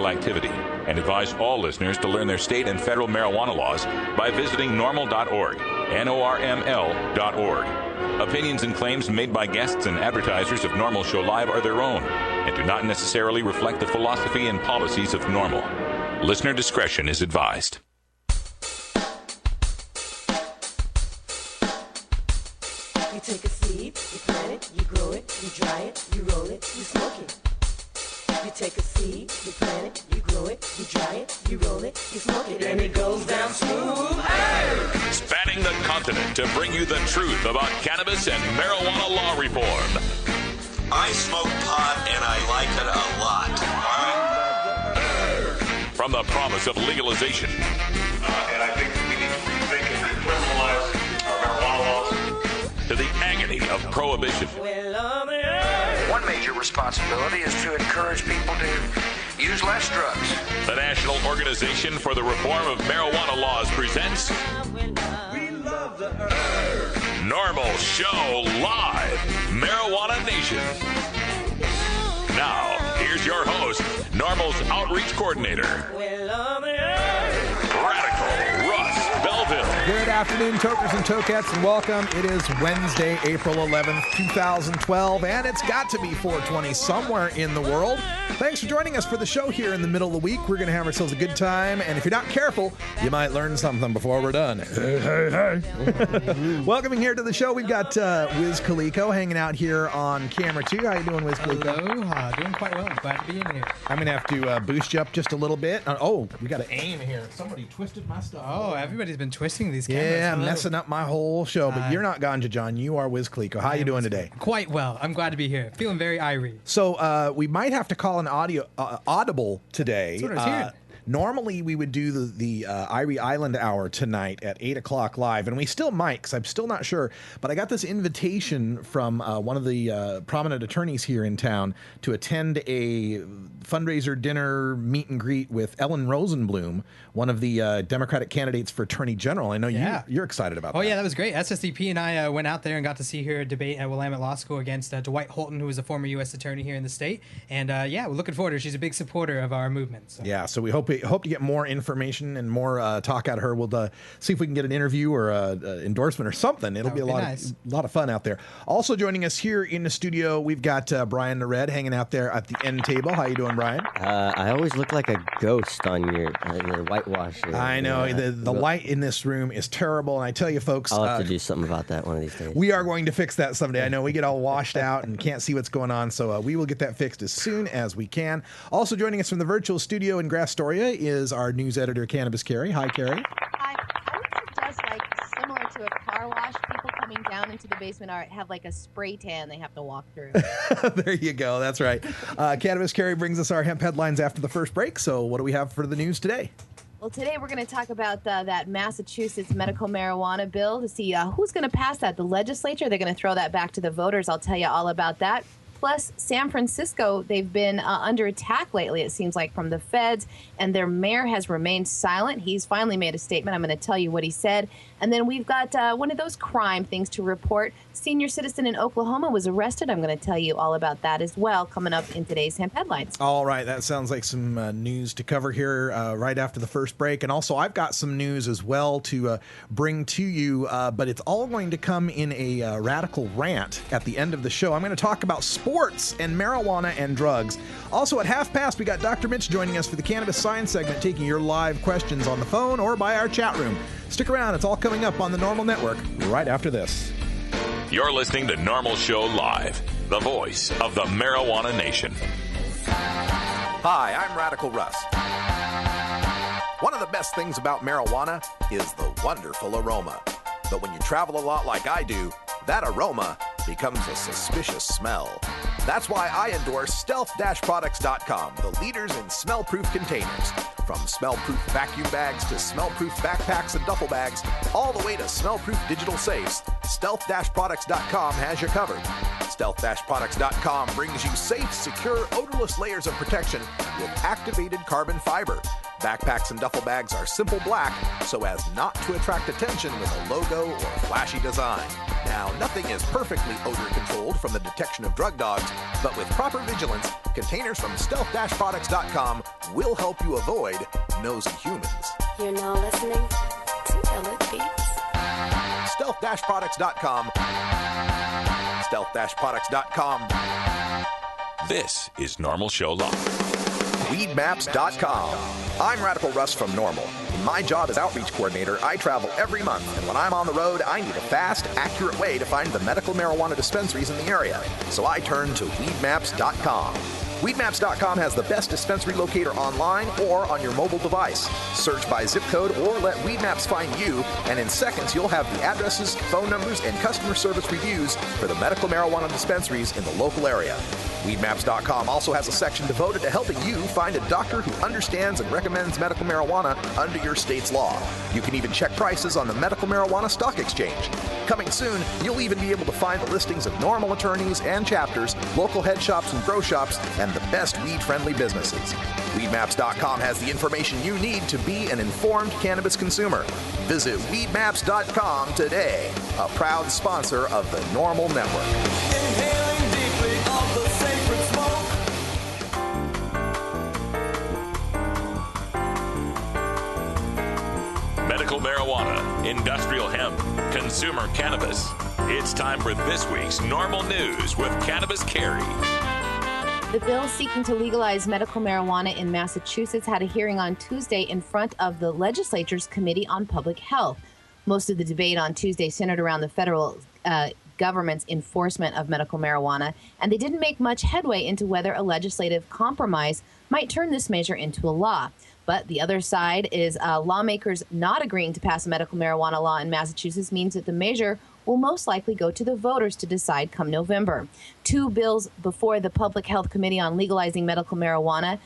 activity and advise all listeners to learn their state and federal marijuana laws by visiting NORML.org, NORML.org. Opinions and claims made by guests and advertisers of NORML Show Live are their own and do not necessarily reflect the philosophy and policies of NORML. Listener discretion is advised. You take a seed, you plant it, you grow it, you dry it, you roll it, you smoke it. You take a seed, you plant it, you grow it, you dry it, you roll it, you smoke it, and it goes down smooth. Hey! Spanning the continent to bring you the truth about cannabis and marijuana law reform. I smoke pot and I like it a lot. From the promise of legalization. And I think we need to rethink and decriminalize our marijuana laws. To the agony of prohibition. One major responsibility is to encourage people to use less drugs. The National Organization for the Reform of Marijuana Laws presents NORML Show Live, Marijuana Nation. Now, here's your host, NORML's Outreach Coordinator, Radical Russ Belville. Good afternoon, Tokers and Tokettes, and welcome. It is Wednesday, April 11th, 2012, and it's got to be 420 somewhere in the world. Thanks for joining us for the show here in the middle of the week. We're going to have ourselves a good time, and if you're not careful, you might learn something before we're done. Hey. Welcoming here to the show, we've got Wiz Calico hanging out here on camera, too. How you doing, Wiz Calico? Aloha. Doing quite well. Glad to be in here. I'm going to have to boost you up just a little bit. Oh, we got to aim here. Somebody twisted my stuff. Oh, everybody's been twisting these cameras. Yeah, messing up my whole show. But you're not Ganja John. You are Wiz Calico. How you doing today? Quite well. I'm glad to be here. Feeling very irie. So we might have to call an audible today. That's what I was hearing. Normally, we would do the Irie Island Hour tonight at 8 o'clock live, and we still might, because I'm still not sure. But I got this invitation from one of the prominent attorneys here in town to attend a fundraiser dinner meet and greet with Ellen Rosenblum, one of the Democratic candidates for Attorney General. I know you're excited about that. Oh, yeah, that was great. SSDP and I went out there and got to see her debate at Willamette Law School against Dwight Holton, who is a former U.S. attorney here in the state. And, yeah, we're looking forward to her. She's a big supporter of our movement. So. Yeah, so we hope to get more information and more talk out of her. We'll see if we can get an interview or endorsement or something. It'll be a lot of fun out there. Also joining us here in the studio, we've got Brian the Red hanging out there at the end table. How you doing, Brian? I always look like a ghost on your whitewash. I know. The light in this room is terrible, and I tell you, folks, I'll have to do something about that one of these days. We are going to fix that someday. I know we get all washed out and can't see what's going on, so we will get that fixed as soon as we can. Also joining us from the virtual studio in Grastoria is our news editor, Cannabis Carrie. Hi, Carrie. Hi. I would suggest, similar to a car wash, people coming down into the basement have like a spray tan they have to walk through. There you go. That's right. Cannabis Carrie brings us our hemp headlines after the first break. So what do we have for the news today? Well, today we're going to talk about that Massachusetts medical marijuana bill to see who's going to pass that. The legislature, they're going to throw that back to the voters. I'll tell you all about that. Plus, San Francisco, they've been under attack lately, it seems like, from the feds, and their mayor has remained silent. He's finally made a statement. I'm going to tell you what he said. And then we've got one of those crime things to report. Senior citizen in Oklahoma was arrested. I'm going to tell you all about that as well coming up in today's Hemp Headlines. All right. That sounds like some news to cover here right after the first break. And also, I've got some news as well to bring to you, but it's all going to come in a radical rant at the end of the show. I'm going to talk about sports and marijuana and drugs. Also, at 1:30, we got Dr. Mitch joining us for the Cannabis Science segment, taking your live questions on the phone or by our chat room. Stick around. It's all coming up on the NORML Network right after this. You're listening to NORML Show Live, the voice of the marijuana nation. Hi, I'm Radical Russ. One of the best things about marijuana is the wonderful aroma. But when you travel a lot like I do, that aroma becomes a suspicious smell. That's why I endorse stealth-products.com, the leaders in smell-proof containers. From smell-proof vacuum bags to smell-proof backpacks and duffel bags, all the way to smell-proof digital safes, stealth-products.com has you covered. Stealth-products.com brings you safe, secure, odorless layers of protection with activated carbon fiber. Backpacks and duffel bags are simple black so as not to attract attention with a logo or flashy design. Now, nothing is perfectly odor controlled from the detection of drug dogs, but with proper vigilance, containers from stealth-products.com will help you avoid nosy humans. You're now listening to Illit Beats. Stealth-products.com. Stealth-products.com. This is Normal Show Live. Weedmaps.com. I'm Radical Russ from NORML. In my job as outreach coordinator, I travel every month, and when I'm on the road, I need a fast, accurate way to find the medical marijuana dispensaries in the area. So I turn to Weedmaps.com. Weedmaps.com has the best dispensary locator online or on your mobile device. Search by zip code or let Weedmaps find you, and in seconds you'll have the addresses, phone numbers, and customer service reviews for the medical marijuana dispensaries in the local area. Weedmaps.com also has a section devoted to helping you find a doctor who understands and recommends medical marijuana under your state's law. You can even check prices on the Medical Marijuana Stock Exchange. Coming soon, you'll even be able to find the listings of NORML attorneys and chapters, local head shops and grow shops, and the best weed-friendly businesses. Weedmaps.com has the information you need to be an informed cannabis consumer. Visit Weedmaps.com today, a proud sponsor of the NORML Network. Inhaling deeply of the sacred smoke. Medical marijuana, industrial hemp, consumer cannabis. It's time for this week's NORML News with Cannabis Carrie. The bill seeking to legalize medical marijuana in Massachusetts had a hearing on Tuesday in front of the legislature's Committee on Public Health. Most of the debate on Tuesday centered around the federal government's enforcement of medical marijuana, and they didn't make much headway into whether a legislative compromise might turn this measure into a law. But the other side is lawmakers not agreeing to pass a medical marijuana law in Massachusetts means that the measure will most likely go to the voters to decide come November. Two bills before the Public Health Committee on legalizing medical marijuana,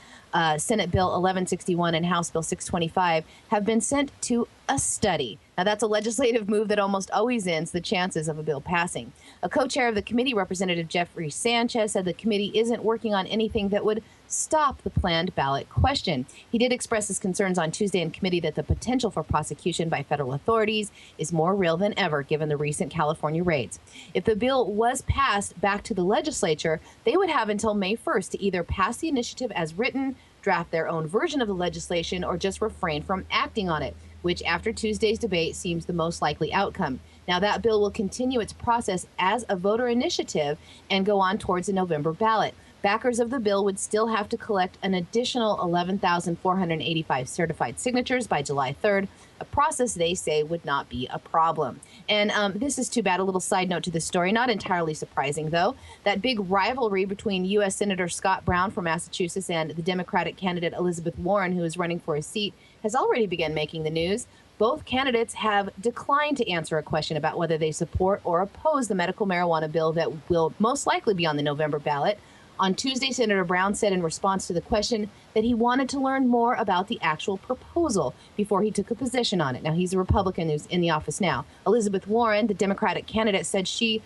Senate Bill 1161 and House Bill 625, have been sent to a study. Now, that's a legislative move that almost always ends the chances of a bill passing. A co-chair of the committee, Representative Jeffrey Sanchez, said the committee isn't working on anything that would stop the planned ballot question. He did express his concerns on Tuesday in committee that the potential for prosecution by federal authorities is more real than ever given the recent California raids. If the bill was passed back to the legislature, they would have until May 1st to either pass the initiative as written, draft their own version of the legislation, or just refrain from acting on it, which after Tuesday's debate seems the most likely outcome. Now, that bill will continue its process as a voter initiative and go on towards a November ballot. Backers of the bill would still have to collect an additional 11,485 certified signatures by July 3rd, a process they say would not be a problem. And this is too bad. A little side note to this story, not entirely surprising, though. That big rivalry between U.S. Senator Scott Brown from Massachusetts and the Democratic candidate Elizabeth Warren, who is running for a seat, has already begun making the news. Both candidates have declined to answer a question about whether they support or oppose the medical marijuana bill that will most likely be on the November ballot. On Tuesday, Senator Brown said in response to the question that he wanted to learn more about the actual proposal before he took a position on it. Now, he's a Republican who's in the office now. Elizabeth Warren, the Democratic candidate, said she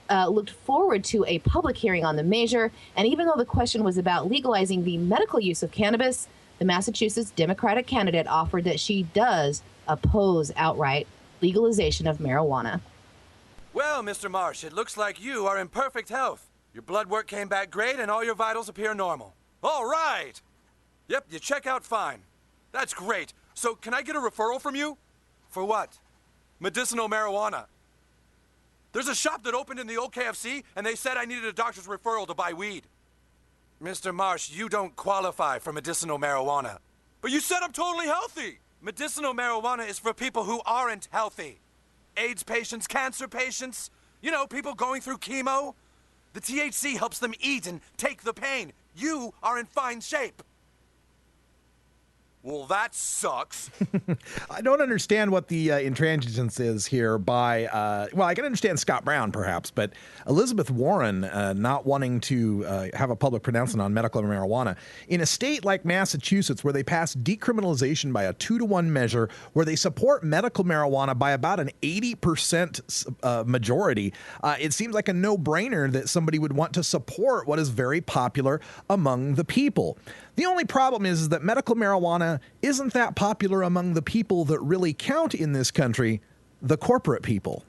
looked forward to a public hearing on the measure. And even though the question was about legalizing the medical use of cannabis, the Massachusetts Democratic candidate offered that she does oppose outright legalization of marijuana. Well, Mr. Marsh, it looks like you are in perfect health. Your blood work came back great and all your vitals appear normal. All right. Yep, you check out fine. That's great. So can I get a referral from you? For what? Medicinal marijuana. There's a shop that opened in the old KFC and they said I needed a doctor's referral to buy weed. Mr. Marsh, you don't qualify for medicinal marijuana. But you said I'm totally healthy. Medicinal marijuana is for people who aren't healthy. AIDS patients, cancer patients, you know, people going through chemo. The THC helps them eat and take the pain. You are in fine shape. Well, that sucks. I don't understand what the intransigence is here by, well, I can understand Scott Brown perhaps, but Elizabeth Warren not wanting to have a public pronouncement on medical marijuana. In a state like Massachusetts where they passed decriminalization by a 2-to-1 measure, where they support medical marijuana by about an 80% majority, it seems like a no-brainer that somebody would want to support what is very popular among the people. The only problem is that medical marijuana isn't that popular among the people that really count in this country, the corporate people.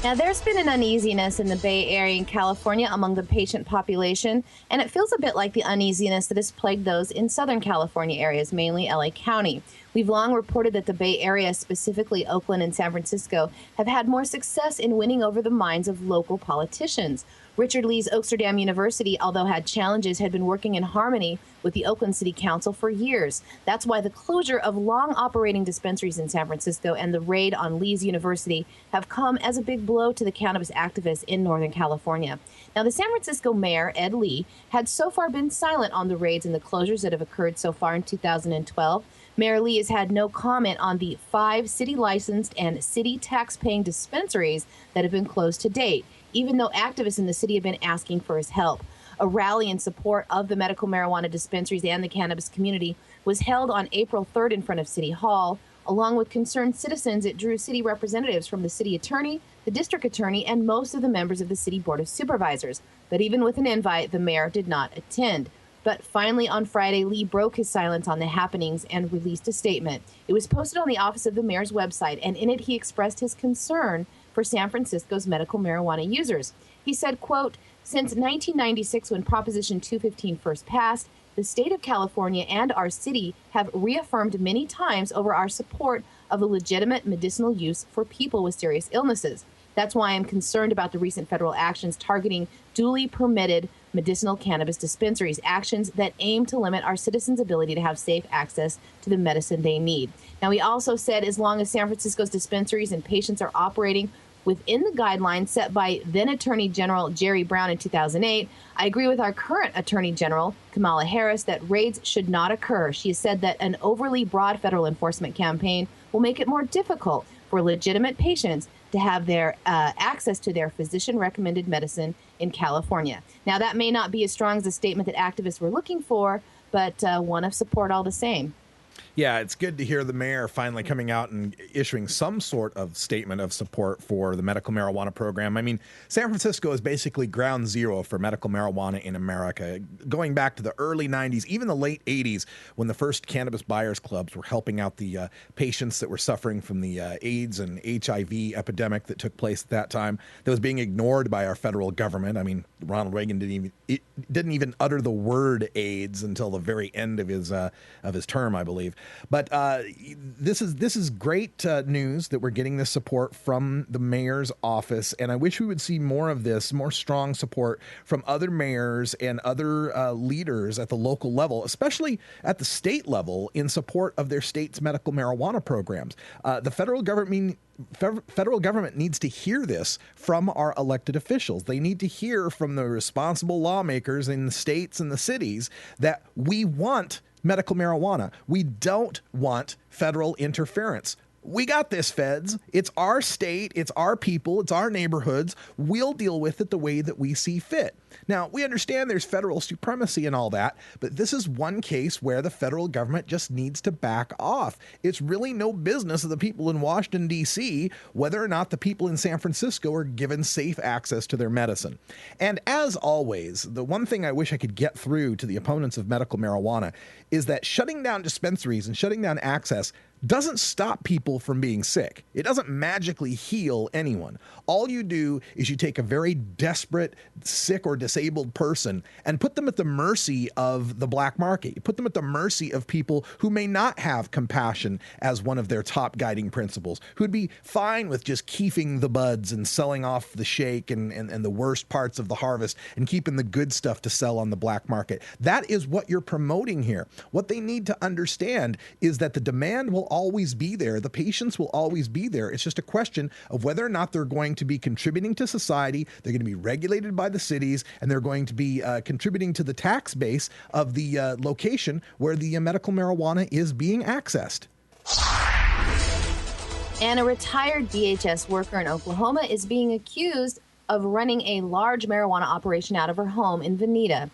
Now, there's been an uneasiness in the Bay Area in California among the patient population, and it feels a bit like the uneasiness that has plagued those in Southern California areas, mainly LA County. We've long reported that the Bay Area, specifically Oakland and San Francisco, have had more success in winning over the minds of local politicians. Richard Lee's Oaksterdam University, although had challenges, had been working in harmony with the Oakland City Council for years. That's why the closure of long operating dispensaries in San Francisco and the raid on Lee's University have come as a big blow to the cannabis activists in Northern California. Now, the San Francisco mayor, Ed Lee, had so far been silent on the raids and the closures that have occurred so far in 2012. Mayor Lee has had no comment on the 5 city-licensed and city tax-paying dispensaries that have been closed to date, even though activists in the city have been asking for his help. A rally in support of the medical marijuana dispensaries and the cannabis community was held on April 3rd in front of City Hall. Along with concerned citizens, it drew city representatives from the city attorney, the district attorney, and most of the members of the city board of supervisors. But even with an invite, the mayor did not attend. But finally, on Friday, Lee broke his silence on the happenings and released a statement. It was posted on the office of the mayor's website, and in it he expressed his concern for San Francisco's medical marijuana users. He said, quote, "Since 1996, when Proposition 215 first passed, the state of California and our city have reaffirmed many times over our support of the legitimate medicinal use for people with serious illnesses. That's why I'm concerned about the recent federal actions targeting duly permitted medicinal cannabis dispensaries, actions that aim to limit our citizens' ability to have safe access to the medicine they need." Now, he also said as long as San Francisco's dispensaries and patients are operating within the guidelines set by then Attorney General Jerry Brown in 2008, I agree with our current Attorney General, Kamala Harris, that raids should not occur. She has said that an overly broad federal enforcement campaign will make it more difficult for legitimate patients to have their access to their physician-recommended medicine in California. Now, that may not be as strong as the statement that activists were looking for, but one of support all the same. Yeah, it's good to hear the mayor finally coming out and issuing some sort of statement of support for the medical marijuana program. I mean, San Francisco is basically ground zero for medical marijuana in America. Going back to the early 90s, even the late 80s, when the first cannabis buyers clubs were helping out the patients that were suffering from the AIDS and HIV epidemic that took place at that time, that was being ignored by our federal government. I mean, Ronald Reagan didn't even utter the word AIDS until the very end of his term, I believe. But this is great news that we're getting this support from the mayor's office, and I wish we would see more of this, more strong support from other mayors and other leaders at the local level, especially at the state level, in support of their state's medical marijuana programs. The federal government needs to hear this from our elected officials. They need to hear from the responsible lawmakers in the states and the cities that we want medical marijuana. We don't want federal interference. We got this, feds. It's our state, it's our people, it's our neighborhoods. We'll deal with it the way that we see fit. Now, we understand there's federal supremacy and all that, but this is one case where the federal government just needs to back off. It's really no business of the people in Washington, D.C., whether or not the people in San Francisco are given safe access to their medicine. And as always, the one thing I wish I could get through to the opponents of medical marijuana is that shutting down dispensaries and shutting down access doesn't stop people from being sick. It doesn't magically heal anyone. All you do is you take a very desperate, sick or disabled person and put them at the mercy of the black market. You put them at the mercy of people who may not have compassion as one of their top guiding principles, who'd be fine with just keeping the buds and selling off the shake and the worst parts of the harvest and keeping the good stuff to sell on the black market. That is what you're promoting here. What they need to understand is that the demand will always be there. The patients will always be there. It's just a question of whether or not they're going to be contributing to society, they're going to be regulated by the cities, and they're going to be contributing to the tax base of the location where the medical marijuana is being accessed. And a retired DHS worker in Oklahoma is being accused of running a large marijuana operation out of her home in Veneta.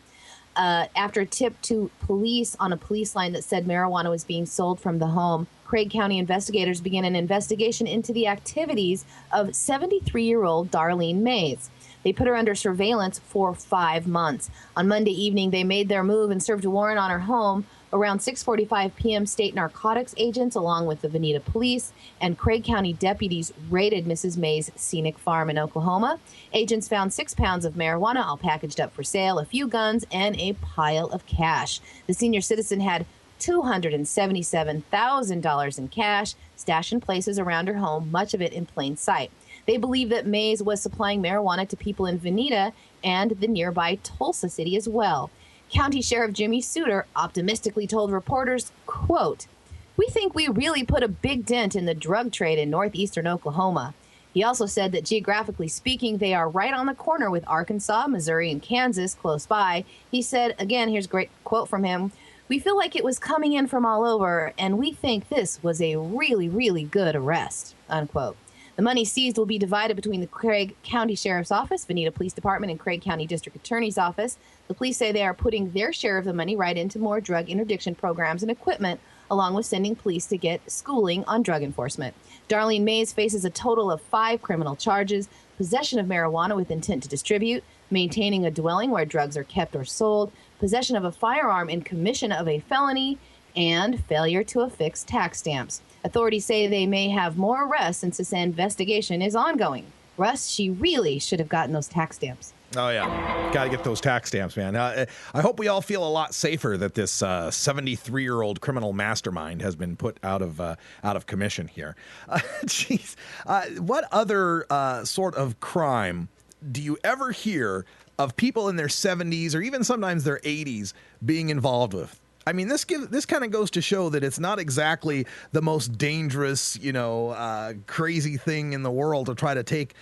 After a tip to police on a police line that said marijuana was being sold from the home, Craig County investigators began an investigation into the activities of 73-year-old Darlene Mays. They put her under surveillance for 5 months. On Monday evening, they made their move and served a warrant on her home Around 6:45 p.m., state narcotics agents, along with the Veneta police and Craig County deputies, raided Mrs. May's scenic farm in Oklahoma. Agents found 6 pounds of marijuana, all packaged up for sale, a few guns, and a pile of cash. The senior citizen had $277,000 in cash stashed in places around her home, much of it in plain sight. They believe that Mays was supplying marijuana to people in Veneta and the nearby Tulsa city as well. County Sheriff Jimmy Suter optimistically told reporters, quote, "We think we really put a big dent in the drug trade in northeastern Oklahoma." He also said that geographically speaking, they are right on the corner with Arkansas, Missouri, and Kansas close by. He said, again, here's a great quote from him, "We feel like it was coming in from all over, and we think this was a really, really good arrest," unquote. The money seized will be divided between the Craig County Sheriff's Office, Veneta Police Department, and Craig County District Attorney's Office. The police say they are putting their share of the money right into more drug interdiction programs and equipment, along with sending police to get schooling on drug enforcement. Darlene Mays faces a total of 5 criminal charges: possession of marijuana with intent to distribute, maintaining a dwelling where drugs are kept or sold, possession of a firearm in commission of a felony, and failure to affix tax stamps. Authorities say they may have more arrests since this investigation is ongoing. Russ, she really should have gotten those tax stamps. Oh, yeah. Got to get those tax stamps, man. I hope we all feel a lot safer that this 73-year-old criminal mastermind has been put out of commission here. Jeez. What other sort of crime do you ever hear of people in their 70s or even sometimes their 80s being involved with? I mean, this kind of goes to show that it's not exactly the most dangerous, crazy thing in the world to try to take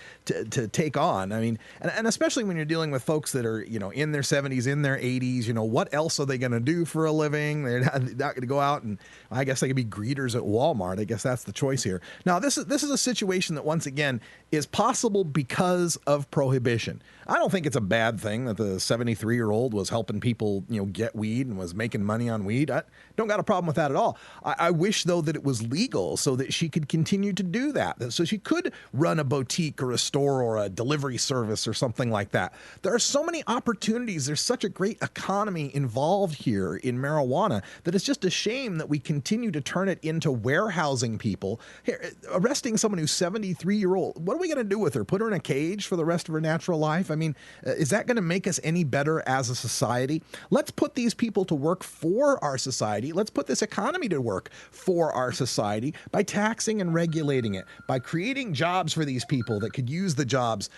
on. I mean, and especially when you're dealing with folks that are, in their 70s, in their 80s, what else are they going to do for a living? They're not going to go out and, I guess they could be greeters at Walmart. I guess that's the choice here. Now, this is a situation that, once again, is possible because of prohibition. I don't think it's a bad thing that the 73-year-old was helping people, get weed and was making money on weed. I don't got a problem with that at all. I wish, though, that it was legal so that she could continue to do that. So she could run a boutique or a store or a delivery service or something like that. There are so many opportunities. There's such a great economy involved here in marijuana that it's just a shame that we continue to turn it into warehousing people. Here, arresting someone who's 73-year-old, what are we going to do with her? Put her in a cage for the rest of her natural life? I mean, is that going to make us any better as a society? Let's put these people to work for our society. Let's put this economy to work for our society by taxing and regulating it, by creating jobs for these people that could use the jobs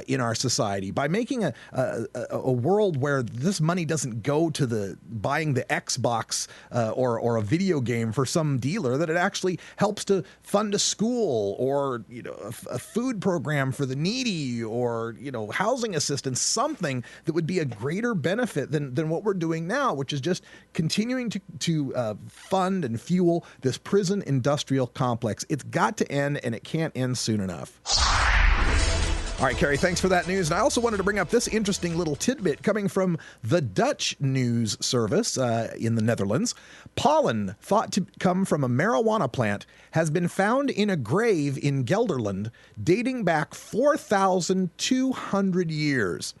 in our society, by making a world where this money doesn't go to the buying the Xbox or a video game for some dealer, that it actually helps to fund a school or a food program for the needy or housing assistance, something that would be a greater benefit than what we're doing now, which is just continuing to fund and fuel this prison industrial complex. It's got to end, and it can't end soon enough. All right, Carrie, thanks for that news. And I also wanted to bring up this interesting little tidbit coming from the Dutch news service in the Netherlands. Pollen thought to come from a marijuana plant has been found in a grave in Gelderland dating back 4,200 years.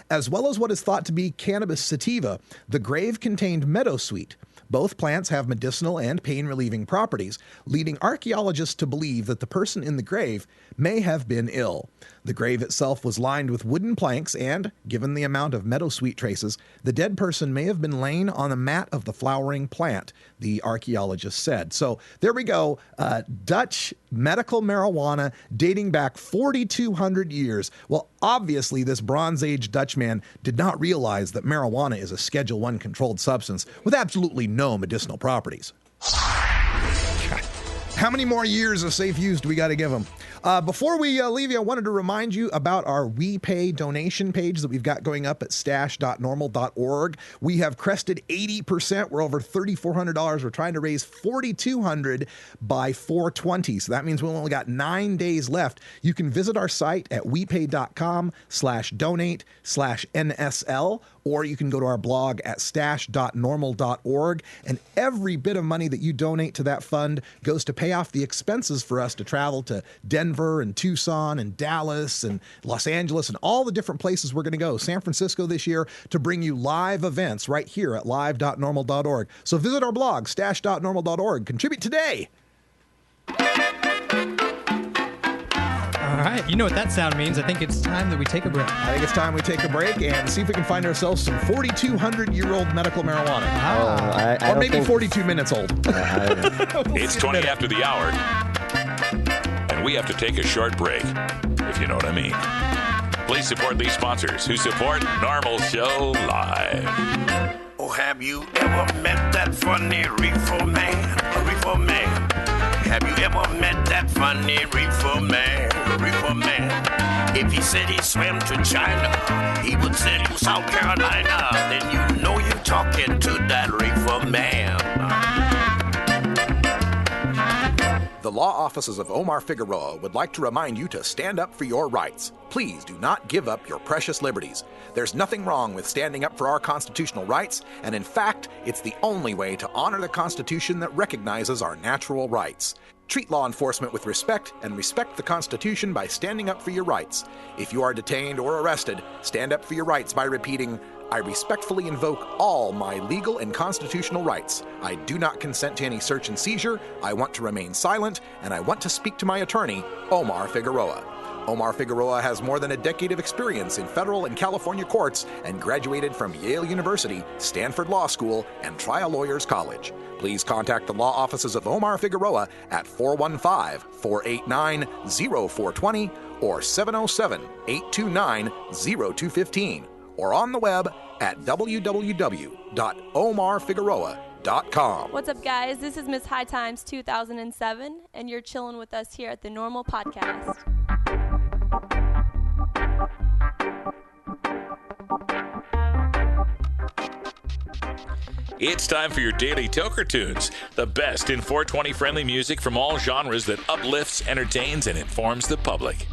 As well as what is thought to be cannabis sativa, the grave contained meadowsweet. Both plants have medicinal and pain-relieving properties, leading archaeologists to believe that the person in the grave may have been ill. The grave itself was lined with wooden planks and, given the amount of meadowsweet traces, the dead person may have been laying on a mat of the flowering plant, the archaeologist said. So there we go, Dutch medical marijuana dating back 4,200 years. Well, obviously this Bronze Age Dutch man did not realize that marijuana is a Schedule I controlled substance with absolutely no medicinal properties. How many more years of safe use do we got to give them? Before we leave you, I wanted to remind you about our WePay donation page that we've got going up at stash.normal.org. We have crested 80%. We're over $3,400. We're trying to raise $4,200 by 4/20. So that means we only got 9 days left. You can visit our site at wepay.com/donate/NSL, or you can go to our blog at stash.normal.org. And every bit of money that you donate to that fund goes to pay off the expenses for us to travel to Denver, Denver and Tucson and Dallas and Los Angeles and all the different places we're going to go. San Francisco this year to bring you live events right here at live.normal.org. So visit our blog, stash.normal.org. Contribute today. All right, you know what that sound means. I think it's time that we take a break. I think it's time we take a break and see if we can find ourselves some 4,200-year-old medical marijuana. Or maybe 42 minutes old. It's 20 after the hour, and we have to take a short break, if you know what I mean. Please support these sponsors who support NORML Show Live. Oh, have you ever met that funny reefer man? A reefer man. Have you ever met that funny reefer man? A reefer man. If he said he swam to China, he would send you South Carolina. Then you know you're talking to that reefer man. The law offices of Omar Figueroa would like to remind you to stand up for your rights. Please do not give up your precious liberties. There's nothing wrong with standing up for our constitutional rights, and in fact, it's the only way to honor the Constitution that recognizes our natural rights. Treat law enforcement with respect and respect the Constitution by standing up for your rights. If you are detained or arrested, stand up for your rights by repeating, I respectfully invoke all my legal and constitutional rights. I do not consent to any search and seizure. I want to remain silent, and I want to speak to my attorney, Omar Figueroa. Omar Figueroa has more than a decade of experience in federal and California courts and graduated from Yale University, Stanford Law School, and Trial Lawyers College. Please contact the law offices of Omar Figueroa at 415-489-0420 or 707-829-0215 or on the web at www.omarfigueroa.com. What's up, guys? This is Miss High Times 2007, and you're chilling with us here at the NORML Podcast. It's time for your daily Toker Tunes, the best in 420 friendly music from all genres that uplifts, entertains, and informs the public.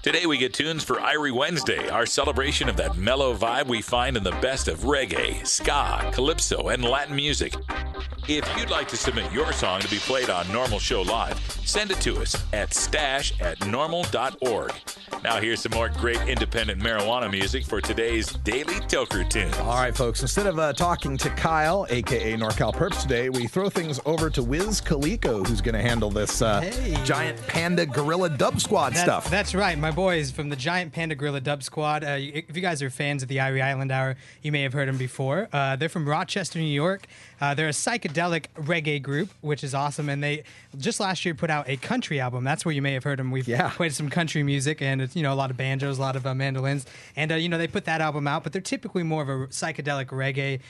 Today we get tunes for Irie Wednesday, our celebration of that mellow vibe we find in the best of reggae, ska, calypso, and Latin music. If you'd like to submit your song to be played on NORML Show Live, send it to us at stash@normal.org. Now here's some more great independent marijuana music for today's Daily Toker Tunes. All right, folks, instead of talking to Kyle, a.k.a. NorCal Perps today, we throw things over to Wiz Khalico, who's going to handle this Giant Panda Gorilla Dub Squad stuff. That's right. My boys from the Giant Panda Gorilla Dub Squad. If you guys are fans of the Irie Island Hour, you may have heard them before. They're from Rochester, New York. They're a psychedelic reggae group, which is awesome. And they just last year put out a country album. That's where you may have heard them. We've played some country music, and it's, a lot of banjos, a lot of mandolins. And, they put that album out, but they're typically more of a psychedelic reggae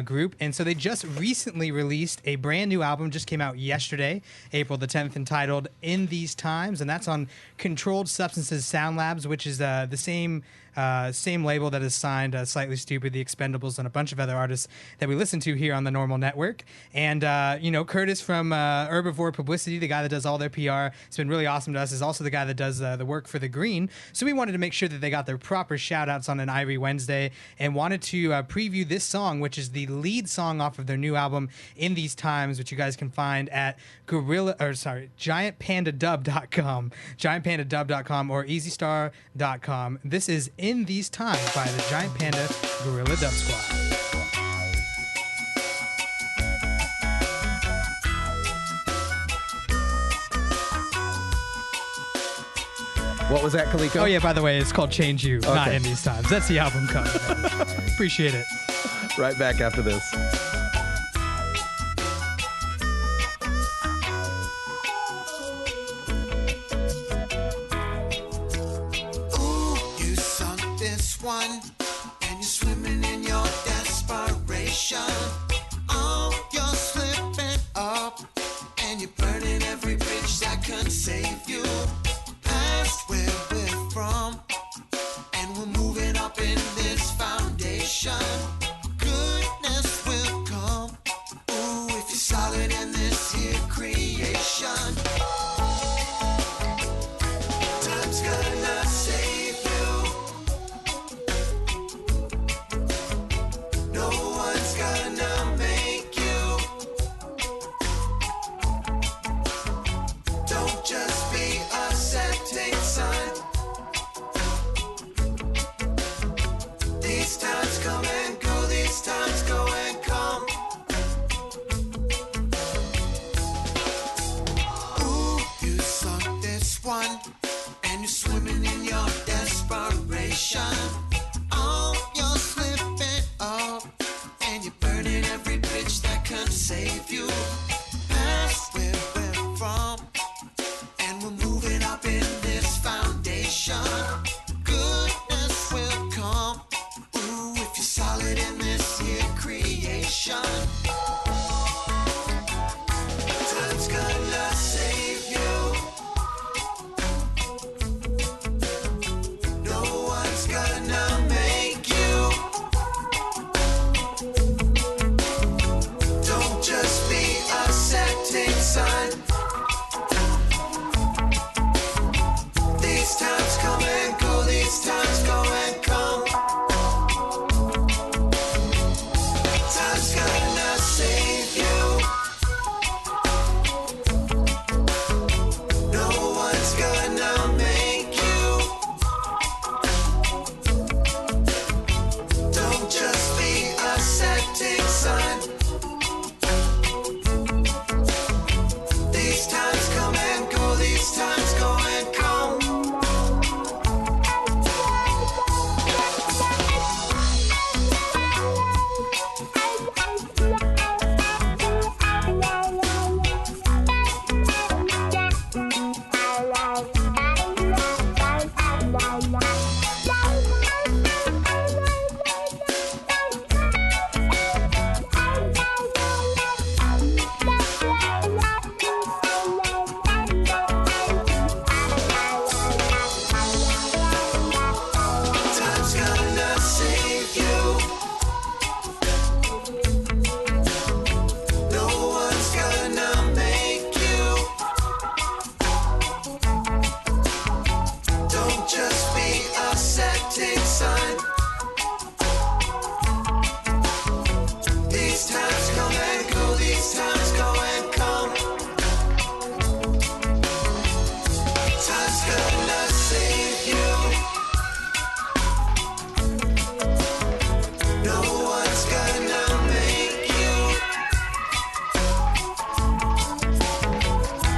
group. And so they just recently released a brand new album, just came out yesterday, April the 10th, entitled In These Times. And that's on Controlled Substances Sound Labs, which is the same label that has signed Slightly Stupid, The Expendables, and a bunch of other artists that we listen to here on the NORML Network. And, Curtis from Herbivore Publicity, the guy that does all their PR, it's been really awesome to us, is also the guy that does the work for The Green. So we wanted to make sure that they got their proper shout-outs on an Irie Wednesday and wanted to preview this song, which is the lead song off of their new album, In These Times, which you guys can find at giantpandadub.com, giantpandadub.com, or easystar.com. This is In These Times by the Giant Panda Gorilla Dub Squad. What was that, Khalico? Oh, yeah, by the way, it's called Change You, not In These Times. That's the album cover. Appreciate it. Right back after this. You sunk this one, and you're swimming in your desperation. Oh, you're slipping up, and you're burning every bridge that can save you. Past where we're from, and we're moving up in this foundation. Goodness will save you. Past where we're from, and we're moving up in this foundation. Goodness will come, ooh, if you're solid in this here creation. Time's gonna save you. No one's gonna make you. Don't just be a setting sun. These times come and go, these times go and come. Time's gonna save you. No one's gonna make you. Don't just be a setting sun. These times come and go, these times go and come. Time's gonna save you. No one's gonna make you. Don't just be a setting sun. These times come and go, these times go and come. Time's gonna save you. No one's gonna make you.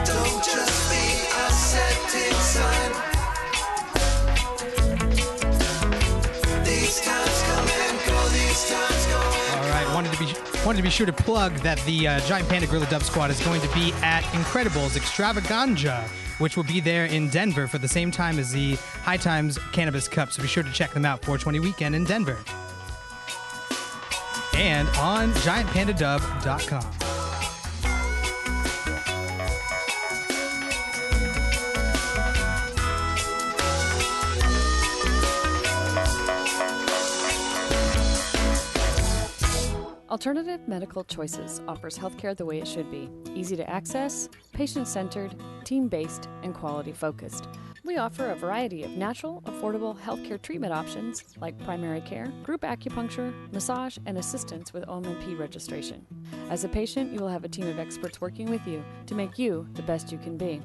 Don't just be a setting sun. These times come and go, these times go and All right, wanted to be sure to plug that the Giant Panda Gorilla Dub Squad is going to be at Incredibles Extravaganza, which will be there in Denver for the same time as the High Times Cannabis Cup. So be sure to check them out, 420 weekend in Denver. And on giantpandadub.com. Alternative Medical Choices offers healthcare the way it should be. Easy to access, patient-centered, team-based, and quality-focused. We offer a variety of natural, affordable healthcare treatment options like primary care, group acupuncture, massage, and assistance with OMP registration. As a patient, you will have a team of experts working with you to make you the best you can be.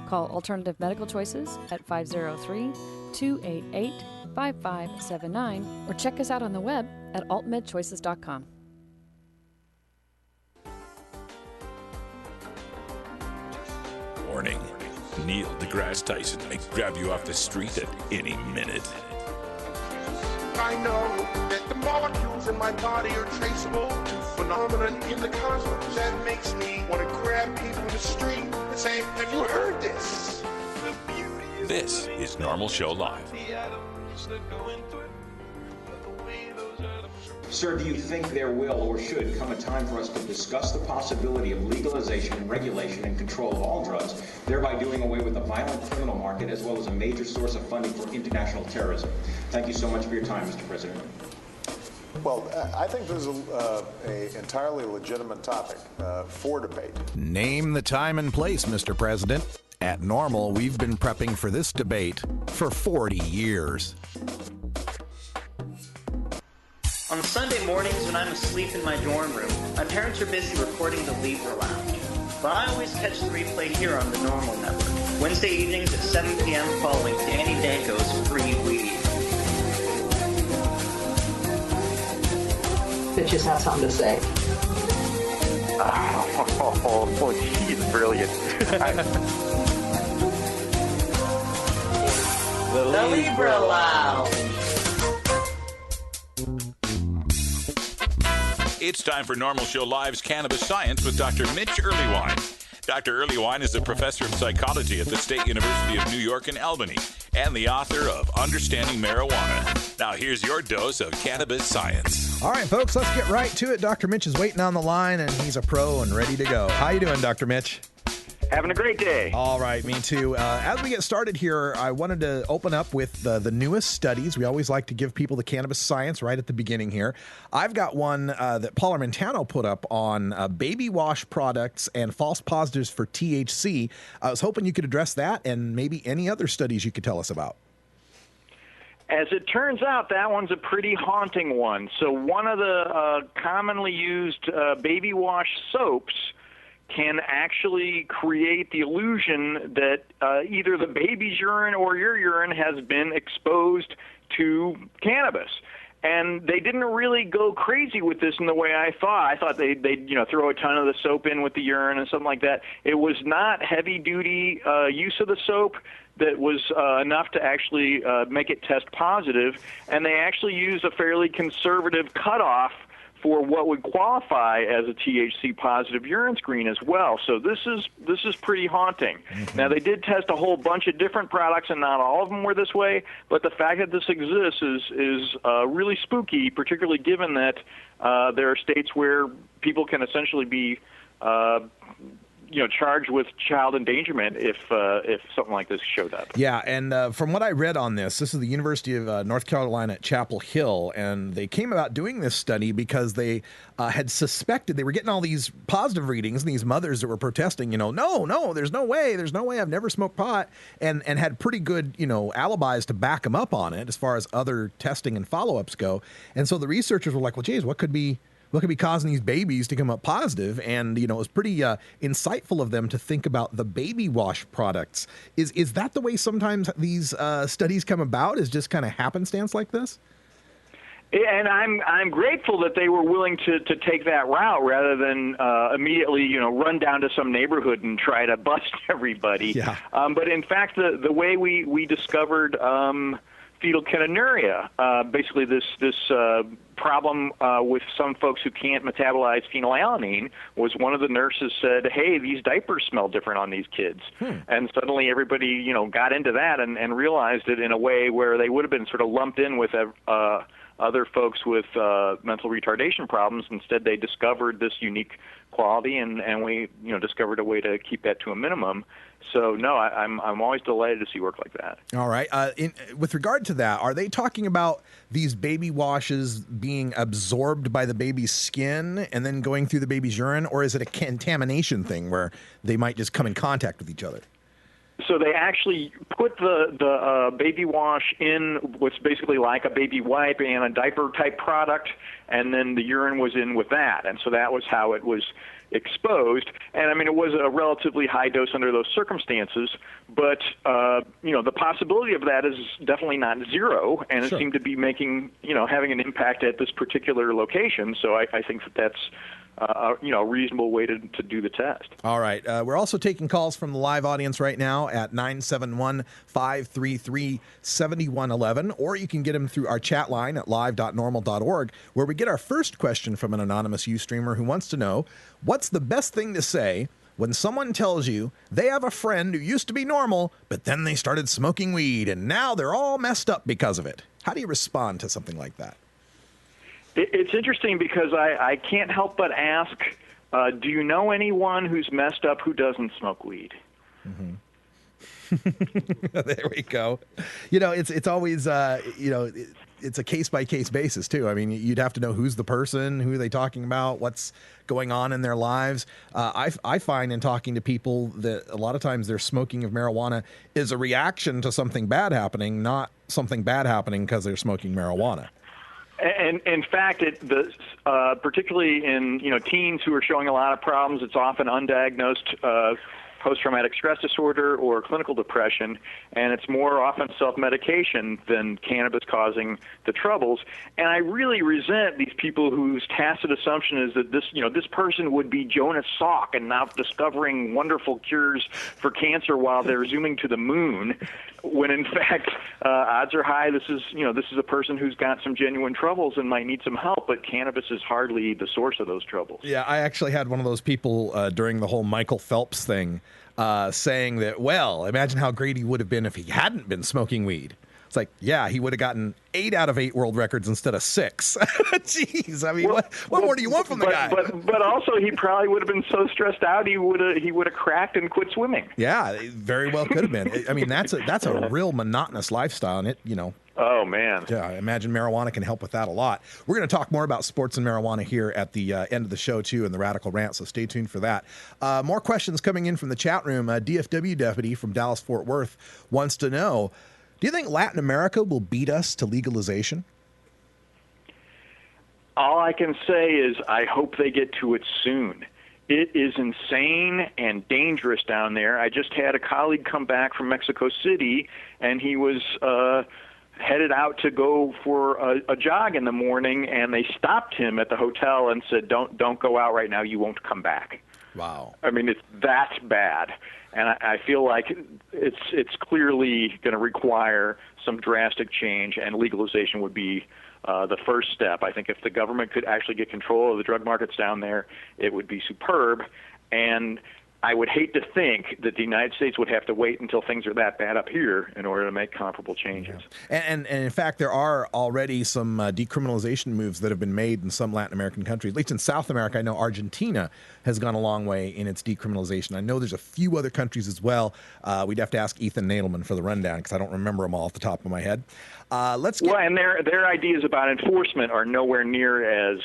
Call Alternative Medical Choices at 503-288-5579 or check us out on the web at altmedchoices.com. Warning. Neil deGrasse Tyson may grab you off the street at any minute. I know that the molecules in my body are traceable to phenomena in the cosmos. That makes me want to grab people in the street and say, have you heard this? This is Normal Show Live. Sir, do you think there will or should come a time for us to discuss the possibility of legalization, regulation, and control of all drugs, thereby doing away with the violent criminal market as well as a major source of funding for international terrorism? Thank you so much for your time, Mr. President. Well, I think this is an entirely legitimate topic for debate. Name the time and place, Mr. President. At NORML, we've been prepping for this debate for 40 years. On Sunday mornings when I'm asleep in my dorm room, my parents are busy recording the Libra Lounge. But I always catch the replay here on the NORML Network, Wednesday evenings at 7 p.m. following Danny Danko's Free Weed. Bitches have something to say. Oh, she's brilliant. The Libra Lounge. It's time for Normal Show Live's Cannabis Science with Dr. Mitch Earlywine. Dr. Earlywine is a professor of psychology at the State University of New York in Albany and the author of Understanding Marijuana. Now here's your dose of cannabis science. All right, folks, let's get right to it. Dr. Mitch is waiting on the line, and he's a pro and ready to go. How you doing, Dr. Mitch? Having a great day. All right, me too. As we get started here, I wanted to open up with the newest studies. We always like to give people the cannabis science right at the beginning here. I've got one that Paul Armentano put up on baby wash products and false positives for THC. I was hoping you could address that and maybe any other studies you could tell us about. As it turns out, that one's a pretty haunting one. So one of the commonly used baby wash soaps can actually create the illusion that either the baby's urine or your urine has been exposed to cannabis. And they didn't really go crazy with this in the way I thought. I thought they'd throw a ton of the soap in with the urine and something like that. It was not heavy-duty use of the soap that was enough to actually make it test positive. And they actually used a fairly conservative cutoff for what would qualify as a THC positive urine screen as well. So this is pretty haunting. Mm-hmm. Now, they did test a whole bunch of different products, and not all of them were this way, but the fact that this exists is really spooky, particularly given that there are states where people can essentially be charged with child endangerment if something like this showed up. Yeah, and from what I read on this is the University of North Carolina at Chapel Hill, and they came about doing this study because they had suspected they were getting all these positive readings, and these mothers that were protesting, no, there's no way, I've never smoked pot, and had pretty good, alibis to back them up on it as far as other testing and follow-ups go. And so the researchers were like, well, geez, what could be causing these babies to come up positive? And, it was pretty insightful of them to think about the baby wash products. Is that the way sometimes these studies come about, is just kind of happenstance like this? And I'm grateful that they were willing to take that route rather than immediately, run down to some neighborhood and try to bust everybody. Yeah. But in fact, the way we discovered phenylketonuria, basically this problem with some folks who can't metabolize phenylalanine, was one of the nurses said, hey, these diapers smell different on these kids. And suddenly everybody, got into that and realized it in a way where they would have been sort of lumped in with other folks with mental retardation problems. Instead, they discovered this unique quality, and we, discovered a way to keep that to a minimum. So, no, I'm always delighted to see work like that. All right. With regard to that, are they talking about these baby washes being absorbed by the baby's skin and then going through the baby's urine, or is it a contamination thing where they might just come in contact with each other? So they actually put the baby wash in what's basically like a baby wipe and a diaper-type product, and then the urine was in with that. And so that was how it was exposed. And, I mean, it was a relatively high dose under those circumstances, but, the possibility of that is definitely not zero, and Sure. it seemed to be making, having an impact at this particular location. So I think that's a reasonable way to do the test. All right. We're also taking calls from the live audience right now at 971-533-7111, or you can get them through our chat line at live.normal.org, where we get our first question from an anonymous Ustreamer who wants to know, what's the best thing to say when someone tells you they have a friend who used to be normal, but then they started smoking weed, and now they're all messed up because of it? How do you respond to something like that? It's interesting because I can't help but ask, do you know anyone who's messed up who doesn't smoke weed? Mm-hmm. There we go. It's always, it's a case-by-case basis, too. I mean, you'd have to know who's the person, who are they talking about, what's going on in their lives. I find in talking to people that a lot of times their smoking of marijuana is a reaction to something bad happening, not something bad happening because they're smoking marijuana. And in fact, particularly in teens who are showing a lot of problems, it's often undiagnosed post-traumatic stress disorder or clinical depression, and it's more often self-medication than cannabis causing the troubles. And I really resent these people whose tacit assumption is that this person would be Jonas Salk and now discovering wonderful cures for cancer while they're zooming to the moon, when in fact odds are high this is a person who's got some genuine troubles and might need some help, but cannabis is hardly the source of those troubles. Yeah, I actually had one of those people during the whole Michael Phelps thing saying that, well, imagine how great he would have been if he hadn't been smoking weed. It's like, yeah, he would have gotten 8 out of 8 world records instead of 6. Jeez, I mean, what more do you want from the guy? But also, he probably would have been so stressed out he would have cracked and quit swimming. Yeah, it very well could have been. I mean, that's a real monotonous lifestyle, and Oh, man. Yeah, I imagine marijuana can help with that a lot. We're going to talk more about sports and marijuana here at the end of the show, too, in the Radical Rant, so stay tuned for that. More questions coming in from the chat room. DFW deputy from Dallas-Fort Worth wants to know, do you think Latin America will beat us to legalization? All I can say is I hope they get to it soon. It is insane and dangerous down there. I just had a colleague come back from Mexico City, and he was headed out to go for a jog in the morning, and they stopped him at the hotel and said, don't go out right now, you won't come back. Wow. I mean, it's that bad. And I feel like it's clearly going to require some drastic change, and legalization would be the first step. I think if the government could actually get control of the drug markets down there, it would be superb. And I would hate to think that the United States would have to wait until things are that bad up here in order to make comparable changes. Yeah. And in fact, there are already some decriminalization moves that have been made in some Latin American countries. At least in South America, I know Argentina has gone a long way in its decriminalization. I know there's a few other countries as well. We'd have to ask Ethan Nadelman for the rundown because I don't remember them all off the top of my head. Well, and their ideas about enforcement are nowhere near as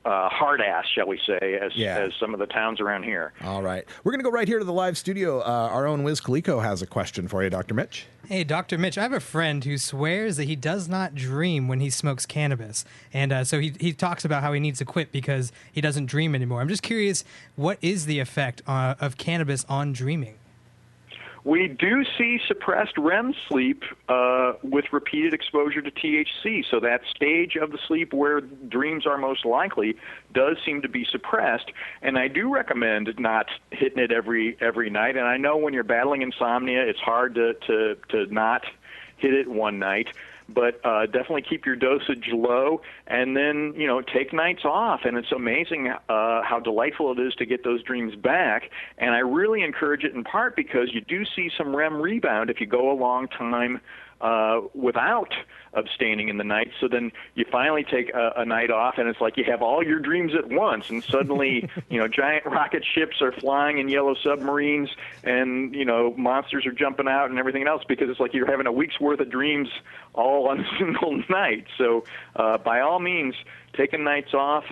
hard-ass, shall we say, as some of the towns around here. All right. We're going to go right here to the live studio. Our own Wiz Khalico has a question for you, Dr. Mitch. Hey, Dr. Mitch, I have a friend who swears that he does not dream when he smokes cannabis. And so he talks about how he needs to quit because he doesn't dream anymore. I'm just curious, what is the effect of cannabis on dreaming? We do see suppressed REM sleep with repeated exposure to THC. So that stage of the sleep where dreams are most likely does seem to be suppressed. And I do recommend not hitting it every night. And I know when you're battling insomnia, it's hard to not hit it one night. But definitely keep your dosage low, and then take nights off. And it's amazing how delightful it is to get those dreams back. And I really encourage it in part because you do see some REM rebound if you go a long time without abstaining in the night. So then you finally take a night off, and it's like you have all your dreams at once, and suddenly giant rocket ships are flying in yellow submarines, and monsters are jumping out and everything else, because it's like you're having a week's worth of dreams all on a single night. So by all means, taking nights off,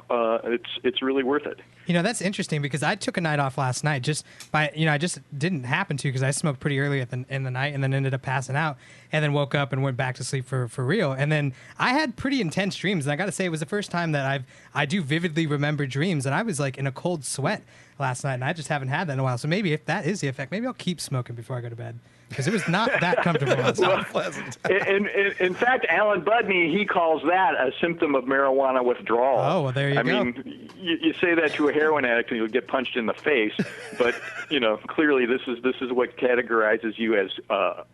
it's really worth it. That's interesting because I took a night off last night I just didn't happen to because I smoked pretty early in the night and then ended up passing out and then woke up and went back to sleep for real. And then I had pretty intense dreams. And I got to say, it was the first time that I do vividly remember dreams. And I was like in a cold sweat last night, and I just haven't had that in a while. So maybe if that is the effect, maybe I'll keep smoking before I go to bed. Because it was not that comfortable. It's not pleasant. In fact, Alan Budney, he calls that a symptom of marijuana withdrawal. Oh, well, there you go. I mean, you say that to a heroin addict and you'll get punched in the face. But, clearly this is what categorizes you as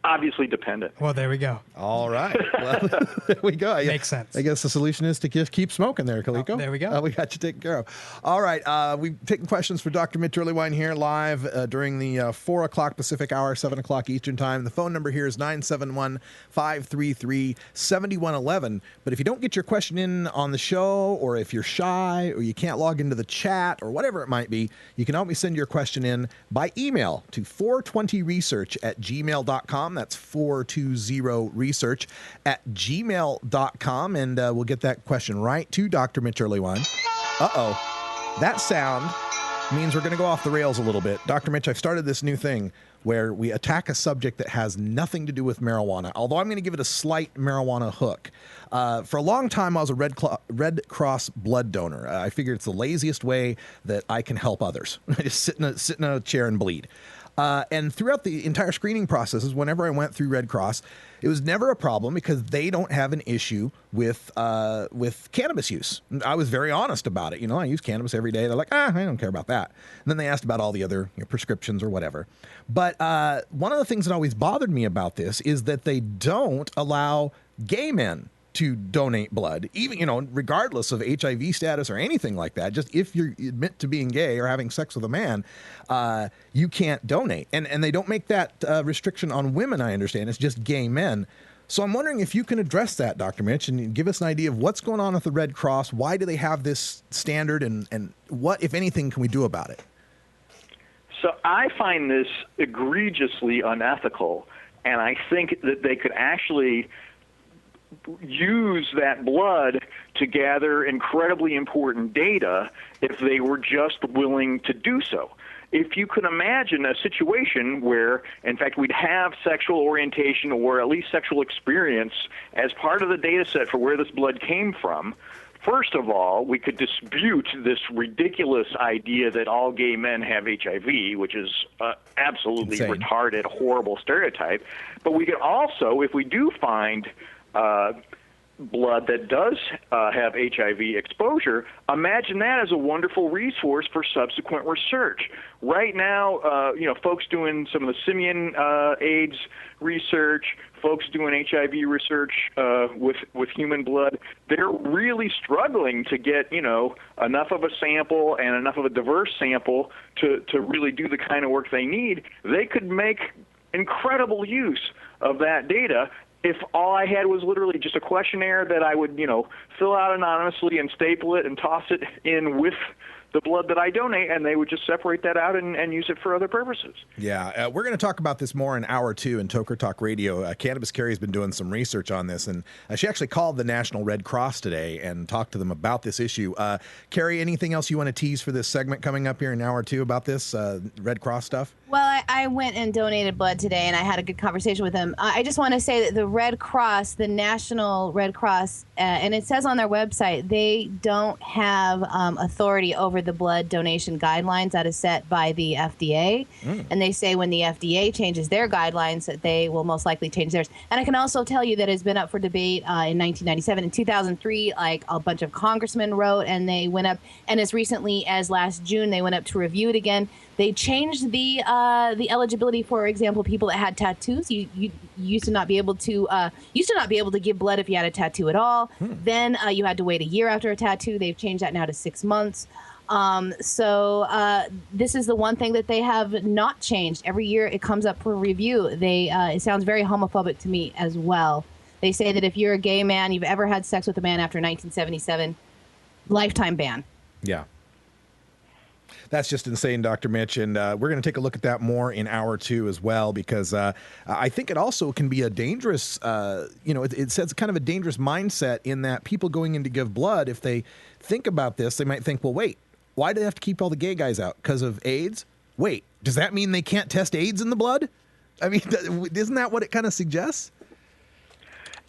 obviously dependent. Well, there we go. All right. Well, there we go. Makes sense. I guess the solution is to just keep smoking there, Khalico. There we go. We got you taken care of. All right. We've taken questions for Dr. Mitch Earlywine here live during the 4 o'clock Pacific hour, 7 o'clock Eastern time. The phone number here is 971-533-7111. But if you don't get your question in on the show, or if you're shy, or you can't log into the chat, or whatever it might be, you can always send your question in by email to 420research@gmail.com. That's 420research@gmail.com. And we'll get that question right to Dr. Mitch Earlywine. Uh-oh. That sound means we're going to go off the rails a little bit. Dr. Mitch, I've started this new thing where we attack a subject that has nothing to do with marijuana, although I'm going to give it a slight marijuana hook. For a long time, I was a Red Cross blood donor. I figured it's the laziest way that I can help others. I just sit in a chair and bleed. And throughout the entire screening processes, whenever I went through Red Cross, it was never a problem because they don't have an issue with cannabis use. I was very honest about it. I use cannabis every day. They're like, I don't care about that. And then they asked about all the other prescriptions or whatever. But one of the things that always bothered me about this is that they don't allow gay men to donate blood, even, regardless of HIV status or anything like that. Just if you admit to being gay or having sex with a man, you can't donate. And they don't make that restriction on women, I understand. It's just gay men. So I'm wondering if you can address that, Dr. Mitch, and give us an idea of what's going on with the Red Cross. Why do they have this standard, and what, if anything, can we do about it? So I find this egregiously unethical, and I think that they could actually use that blood to gather incredibly important data if they were just willing to do so. If you can imagine a situation where, in fact, we'd have sexual orientation or at least sexual experience as part of the data set for where this blood came from, first of all, we could dispute this ridiculous idea that all gay men have HIV, which is absolutely insane, retarded, horrible stereotype. But we could also, if we do find blood that does have HIV exposure, imagine that as a wonderful resource for subsequent research. Right now, folks doing some of the simian AIDS research, folks doing HIV research with human blood, they're really struggling to get, enough of a sample and enough of a diverse sample to really do the kind of work they need. They could make incredible use of that data if all I had was literally just a questionnaire that I would, fill out anonymously and staple it and toss it in with the blood that I donate, and they would just separate that out and use it for other purposes. Yeah, we're going to talk about this more in hour 2 in Toke Talk Radio. Cannabis Carrie's been doing some research on this, and she actually called the National Red Cross today and talked to them about this issue. Carrie, anything else you want to tease for this segment coming up here in hour 2 about this Red Cross stuff? Well, I went and donated blood today, and I had a good conversation with them. I just want to say that the Red Cross, the National Red Cross, and it says on their website, they don't have authority over the blood donation guidelines that is set by the FDA. And they say when the FDA changes their guidelines, that they will most likely change theirs. And I can also tell you that it's been up for debate in 1997. In 2003, like a bunch of congressmen wrote, and they went up, and as recently as last June, they went up to review it again. They changed the eligibility, for example, people that had tattoos. You used to not be able to give blood if you had a tattoo at all. Then you had to wait a year after a tattoo. They've changed that now to 6 months. So this is the one thing that they have not changed. Every year it comes up for review. It sounds very homophobic to me as well. They say that if you're a gay man, you've ever had sex with a man after 1977, lifetime ban. Yeah. That's just insane, Dr. Mitch, and we're going to take a look at that more in hour 2 as well, because I think it also can be a dangerous, it sets kind of a dangerous mindset in that people going in to give blood, if they think about this, they might think, well, wait, why do they have to keep all the gay guys out? Because of AIDS? Wait, does that mean they can't test AIDS in the blood? I mean, isn't that what it kind of suggests?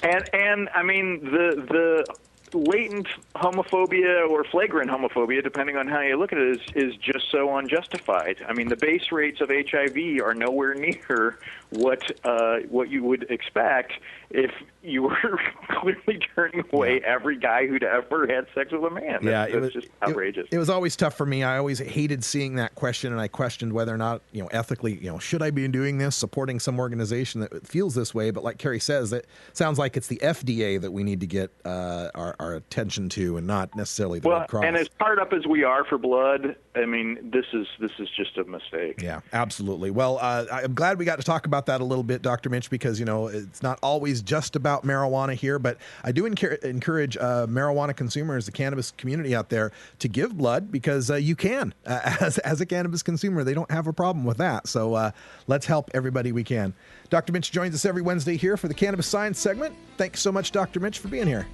And I mean, the latent homophobia or flagrant homophobia, depending on how you look at it, is just so unjustified. I mean, the base rates of HIV are nowhere near what you would expect if you were clearly turning away every guy who'd ever had sex with a man. Yeah, it was just outrageous. It was always tough for me. I always hated seeing that question, and I questioned whether or not, ethically, should I be doing this, supporting some organization that feels this way? But like Carrie says, it sounds like it's the FDA that we need to get our attention to, and not necessarily the Red Cross. And as fired up as we are for blood, I mean, this is just a mistake. Yeah, absolutely. Well, I'm glad we got to talk about that a little bit, Dr. Mitch, because it's not always just about marijuana here, but I do encourage marijuana consumers, the cannabis community out there, to give blood, because you can. As a cannabis consumer, they don't have a problem with that. So let's help everybody we can. Dr. Mitch joins us every Wednesday here for the Cannabis Science segment. Thanks so much, Dr. Mitch, for being here.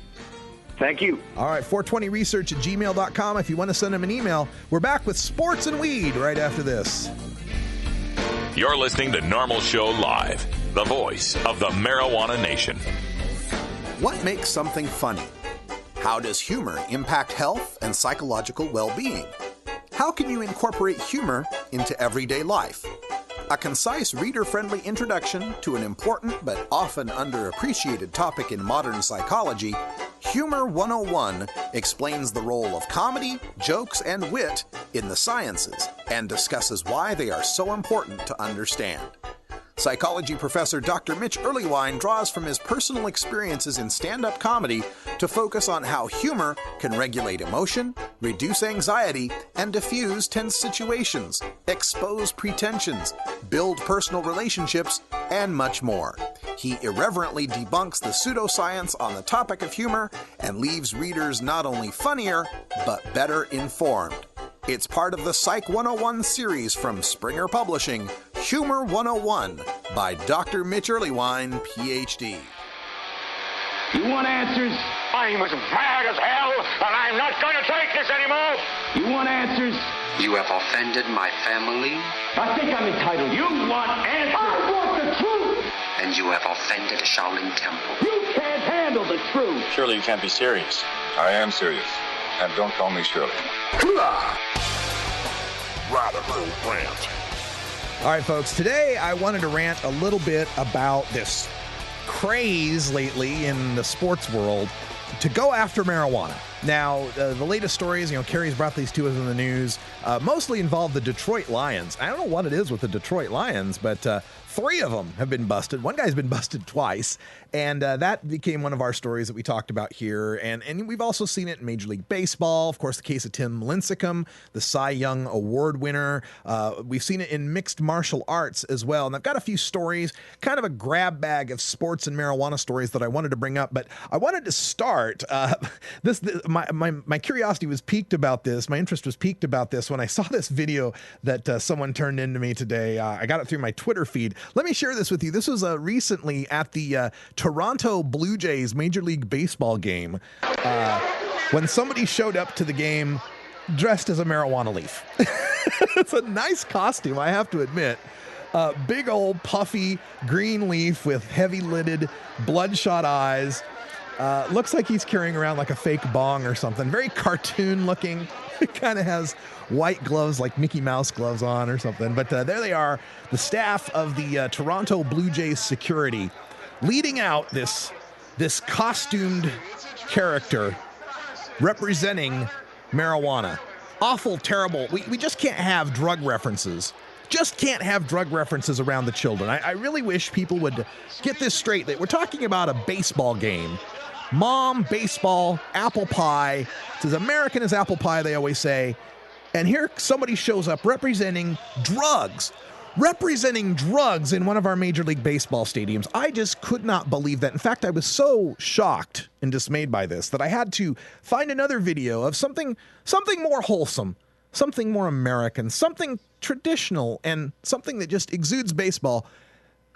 Thank you. All right, 420research@gmail.com if you want to send him an email. We're back with Sports and Weed right after this. You're listening to NORML Show Live, the voice of the marijuana nation. What makes something funny? How does humor impact health and psychological well-being? How can you incorporate humor into everyday life? A concise, reader-friendly introduction to an important but often underappreciated topic in modern psychology, Humor 101 explains the role of comedy, jokes, and wit in the sciences and discusses why they are so important to understand. Psychology professor Dr. Mitch Earlywine draws from his personal experiences in stand-up comedy to focus on how humor can regulate emotion, reduce anxiety, and diffuse tense situations, expose pretensions, build personal relationships, and much more. He irreverently debunks the pseudoscience on the topic of humor and leaves readers not only funnier, but better informed. It's part of the Psych 101 series from Springer Publishing, Humor 101 by Dr. Mitch Earlywine, Ph.D. You want answers? I'm as mad as hell, and I'm not going to take this anymore. You want answers? You have offended my family. I think I'm entitled. You want answers? I want the truth. And you have offended Shaolin Temple. You can't handle the truth. Surely you can't be serious. I am serious. And don't call me Shirley. Radical rant. All right, folks, today I wanted to rant a little bit about this craze lately in the sports world to go after marijuana. Now, the latest stories, Carrie's brought these to us in the news, mostly involve the Detroit Lions. I don't know what it is with the Detroit Lions, but 3 of them have been busted. One guy's been busted twice, and that became one of our stories that we talked about here. And we've also seen it in Major League Baseball. Of course, the case of Tim Lincecum, the Cy Young Award winner. We've seen it in mixed martial arts as well. And I've got a few stories, kind of a grab bag of sports and marijuana stories that I wanted to bring up. But I wanted to start my curiosity was piqued about this. My interest was piqued about this when I saw this video that someone turned into me today. I got it through my Twitter feed. Let me share this with you. This was recently at the Toronto Blue Jays Major League Baseball game when somebody showed up to the game dressed as a marijuana leaf. It's a nice costume, I have to admit. Big old puffy green leaf with heavy lidded bloodshot eyes. Looks like he's carrying around like a fake bong or something. Very cartoon looking. It kind of has white gloves like Mickey Mouse gloves on or something. But there they are, the staff of the Toronto Blue Jays security leading out this costumed character representing marijuana. Awful, terrible. We just can't have drug references. Just can't have drug references around the children. I really wish people would get this straight. That we're talking about a baseball game. Mom, baseball, apple pie. It's as American as apple pie, they always say. And here somebody shows up representing drugs. Representing drugs in one of our Major League Baseball stadiums. I just could not believe that. In fact, I was so shocked and dismayed by this that I had to find another video of something more wholesome, something more American, something traditional, and something that just exudes baseball.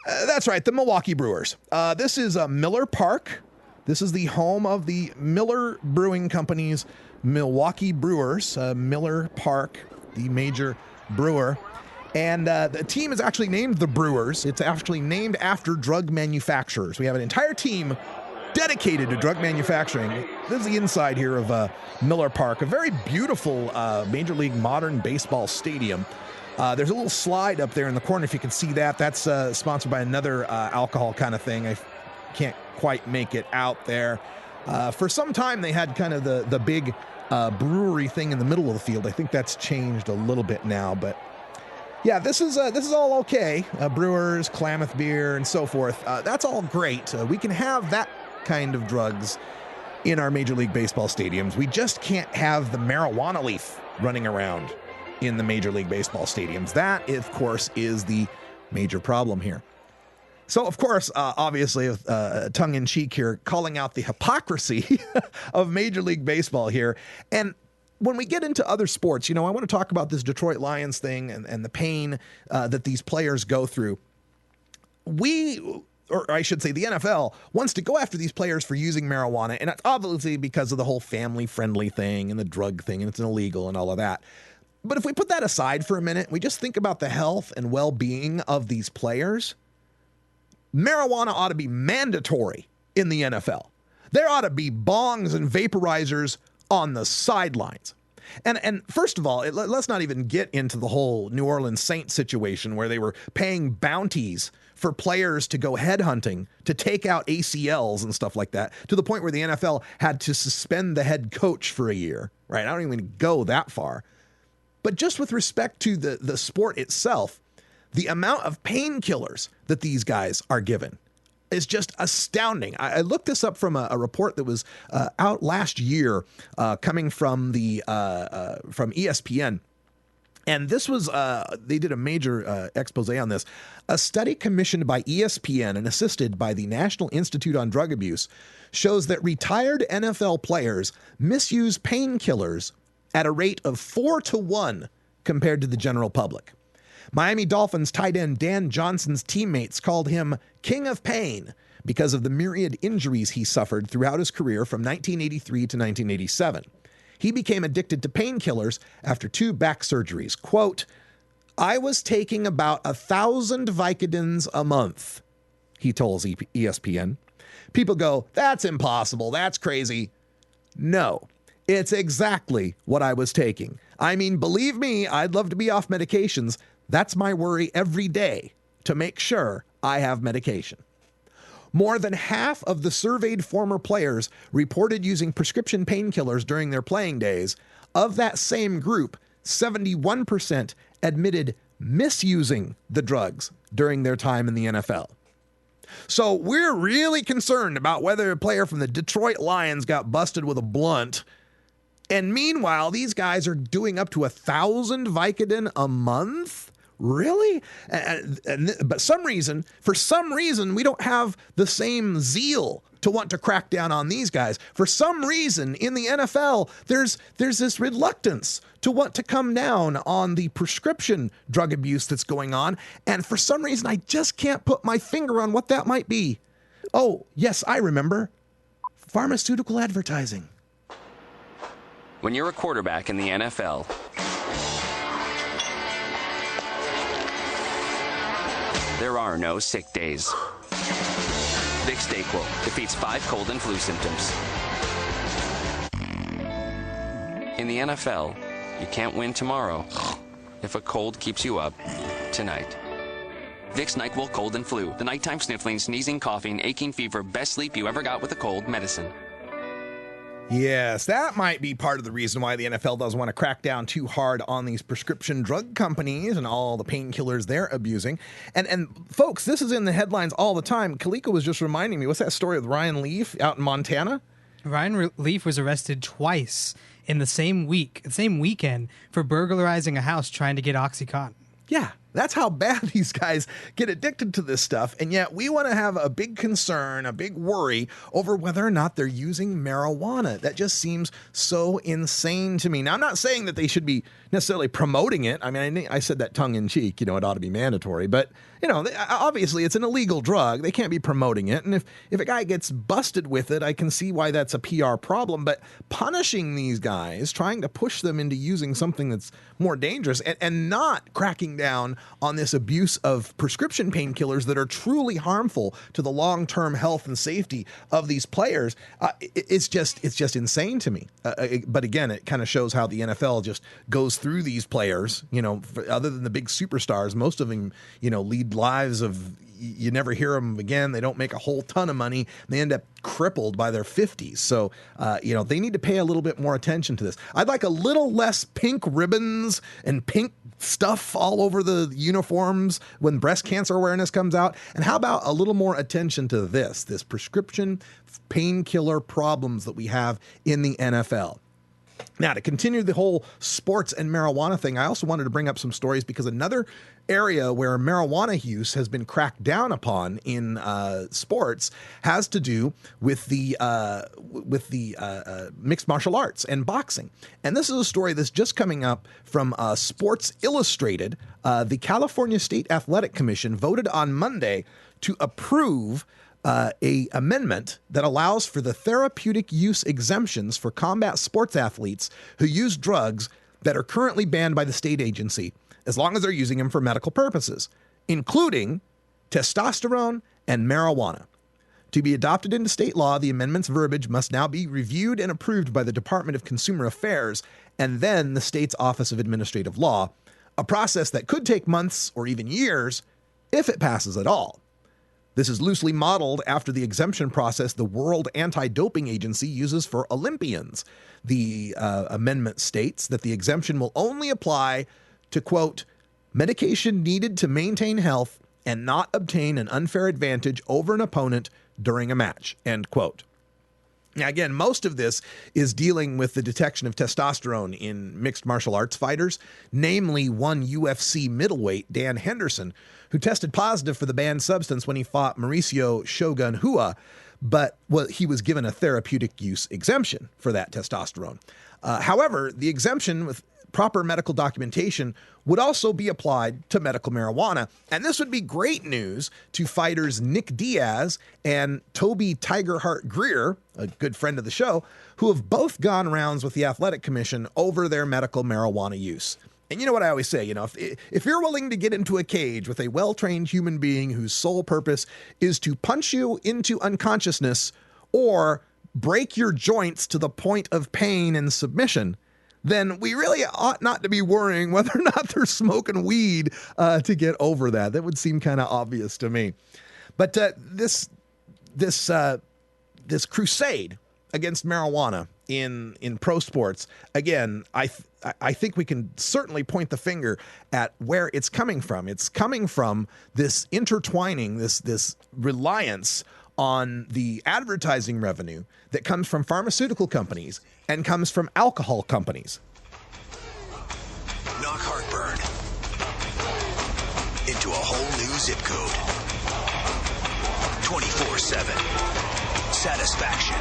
That's right, the Milwaukee Brewers. This is Miller Park. This is the home of the Miller Brewing Company's Milwaukee Brewers. Miller Park, the major brewer. And the team is actually named the Brewers. It's actually named after drug manufacturers. We have an entire team dedicated to drug manufacturing. This is the inside here of Miller Park, a very beautiful Major League modern baseball stadium. There's a little slide up there in the corner, if you can see that. That's sponsored by another alcohol kind of thing. I can't quite make it out there. For some time, they had kind of the big brewery thing in the middle of the field. I think that's changed a little bit now, but yeah, this is all okay. Brewers, Klamath beer, and so forth. That's all great. We can have that kind of drugs in our Major League Baseball stadiums. We just can't have the marijuana leaf running around in the Major League Baseball stadiums. That, of course, is the major problem here. So, of course, obviously, tongue-in-cheek here, calling out the hypocrisy of Major League Baseball here. And when we get into other sports, I want to talk about this Detroit Lions thing and the pain that these players go through. Or I should say the NFL wants to go after these players for using marijuana, and it's obviously because of the whole family-friendly thing and the drug thing, and it's illegal and all of that. But if we put that aside for a minute, we just think about the health and well-being of these players. Marijuana ought to be mandatory in the NFL. There ought to be bongs and vaporizers on the sidelines. And first of all, let's not even get into the whole New Orleans Saints situation where they were paying bounties for players to go headhunting to take out ACLs and stuff like that, to the point where the NFL had to suspend the head coach for a year, right? I don't even go that far. But just with respect to the sport itself, the amount of painkillers that these guys are given is just astounding. I looked this up from a report that was out last year, coming from from ESPN. And this was, they did a major expose on this. A study commissioned by ESPN and assisted by the National Institute on Drug Abuse shows that retired NFL players misuse painkillers at a rate of 4-to-1 compared to the general public. Miami Dolphins tight end Dan Johnson's teammates called him King of Pain because of the myriad injuries he suffered throughout his career from 1983 to 1987. He became addicted to painkillers after 2 back surgeries. Quote, "I was taking about 1,000 Vicodins a month," he told ESPN. People go, "That's impossible. That's crazy." No, it's exactly what I was taking. I mean, believe me, I'd love to be off medications. That's my worry every day, to make sure I have medication. More than half of the surveyed former players reported using prescription painkillers during their playing days. Of that same group, 71% admitted misusing the drugs during their time in the NFL. So we're really concerned about whether a player from the Detroit Lions got busted with a blunt. And meanwhile, these guys are doing up to 1,000 Vicodin a month? Really? But for some reason, we don't have the same zeal to want to crack down on these guys. For some reason, in the NFL, there's this reluctance to want to come down on the prescription drug abuse that's going on. And for some reason, I just can't put my finger on what that might be. Oh, yes, I remember. Pharmaceutical advertising. When you're a quarterback in the NFL, there are no sick days. Vicks DayQuil defeats 5 cold and flu symptoms. In the NFL, you can't win tomorrow if a cold keeps you up tonight. Vicks NyQuil Cold and Flu. The nighttime sniffling, sneezing, coughing, aching fever, best sleep you ever got with a cold medicine. Yes, that might be part of the reason why the NFL doesn't want to crack down too hard on these prescription drug companies and all the painkillers they're abusing. And folks, this is in the headlines all the time. Kaliko was just reminding me, what's that story with Ryan Leaf out in Montana? Ryan Leaf was arrested twice in the same weekend for burglarizing a house trying to get OxyContin. Yeah, that's how bad these guys get addicted to this stuff. And yet we want to have a big concern, a big worry over whether or not they're using marijuana. That just seems so insane to me. Now, I'm not saying that they should be necessarily promoting it. I mean, I said that tongue in cheek, it ought to be mandatory. But, obviously it's an illegal drug. They can't be promoting it. And if a guy gets busted with it, I can see why that's a PR problem. But punishing these guys, trying to push them into using something that's more dangerous and not cracking down on this abuse of prescription painkillers that are truly harmful to the long-term health and safety of these players, it's just insane to me. But again, it kind of shows how the NFL just goes through these players. Other than the big superstars, most of them, lead lives of, you never hear them again. They don't make a whole ton of money. They end up crippled by their 50s. So, they need to pay a little bit more attention to this. I'd like a little less pink ribbons and pink stuff all over the uniforms when breast cancer awareness comes out. And how about a little more attention to this prescription painkiller problems that we have in the NFL? Now, to continue the whole sports and marijuana thing, I also wanted to bring up some stories because another area where marijuana use has been cracked down upon in sports has to do with the mixed martial arts and boxing. And this is a story that's just coming up from Sports Illustrated. The California State Athletic Commission voted on Monday to approve a amendment that allows for the therapeutic use exemptions for combat sports athletes who use drugs that are currently banned by the state agency, as long as they're using them for medical purposes, including testosterone and marijuana. To be adopted into state law, the amendment's verbiage must now be reviewed and approved by the Department of Consumer Affairs and then the state's Office of Administrative Law, a process that could take months or even years if it passes at all. This is loosely modeled after the exemption process the World Anti-Doping Agency uses for Olympians. The amendment states that the exemption will only apply to, quote, medication needed to maintain health and not obtain an unfair advantage over an opponent during a match, end quote. Now, again, most of this is dealing with the detection of testosterone in mixed martial arts fighters, namely one UFC middleweight, Dan Henderson, who tested positive for the banned substance when he fought Mauricio Shogun Rua, but he was given a therapeutic use exemption for that testosterone. However, the exemption with proper medical documentation would also be applied to medical marijuana. And this would be great news to fighters Nick Diaz and Toby Tigerheart Greer, a good friend of the show, who have both gone rounds with the Athletic Commission over their medical marijuana use. And you know what I always say, if you're willing to get into a cage with a well-trained human being whose sole purpose is to punch you into unconsciousness or break your joints to the point of pain and submission, then we really ought not to be worrying whether or not they're smoking weed to get over that. That would seem kind of obvious to me. But this crusade against marijuana in pro sports, again, I think we can certainly point the finger at where it's coming from. It's coming from this intertwining, this reliance on the advertising revenue that comes from pharmaceutical companies and comes from alcohol companies. Knock heartburn into a whole new zip code. 24/7. Satisfaction.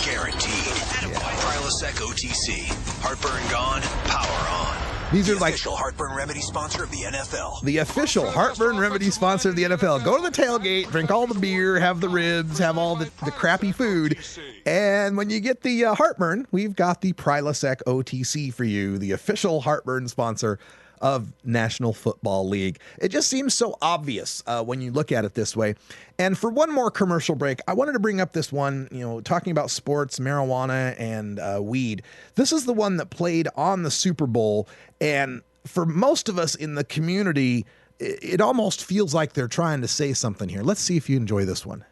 Guaranteed. Prilosec OTC. Heartburn gone, power on. These are the official heartburn remedy sponsor of the NFL. The official heartburn remedy sponsor of the NFL. Go to the tailgate, drink all the beer, have the ribs, have all the crappy food. And when you get the heartburn, we've got the Prilosec OTC for you, the official heartburn sponsor of National Football League. It just seems so obvious when you look at it this way. And for one more commercial break, I wanted to bring up this one, talking about sports, marijuana, and weed. This is the one that played on the Super Bowl. And for most of us in the community, it almost feels like they're trying to say something here. Let's see if you enjoy this one.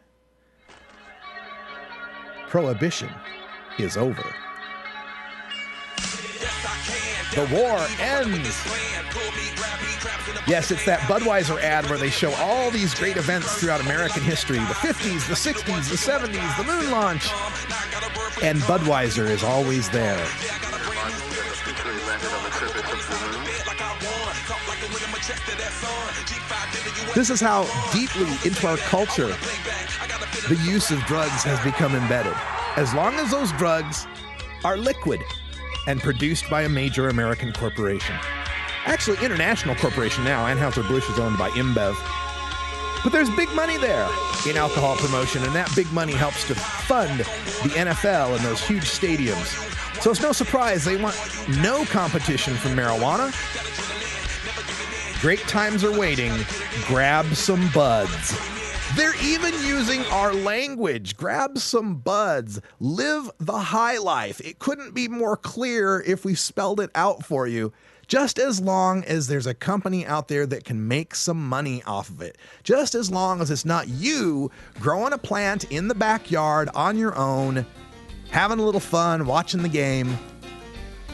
Prohibition is over. The war ends. Yes, it's that Budweiser ad where they show all these great events throughout American history. The 50s, the 60s, the 70s, the moon launch. And Budweiser is always there. This is how deeply into our culture the use of drugs has become embedded. As long as those drugs are liquid and produced by a major American corporation. Actually, international corporation now. Anheuser-Busch is owned by InBev. But there's big money there in alcohol promotion, and that big money helps to fund the NFL and those huge stadiums. So it's no surprise they want no competition from marijuana. Great times are waiting. Grab some buds. They're even using our language. Grab some buds. Live the high life. It couldn't be more clear if we spelled it out for you. Just as long as there's a company out there that can make some money off of it. Just as long as it's not you growing a plant in the backyard on your own, having a little fun, watching the game,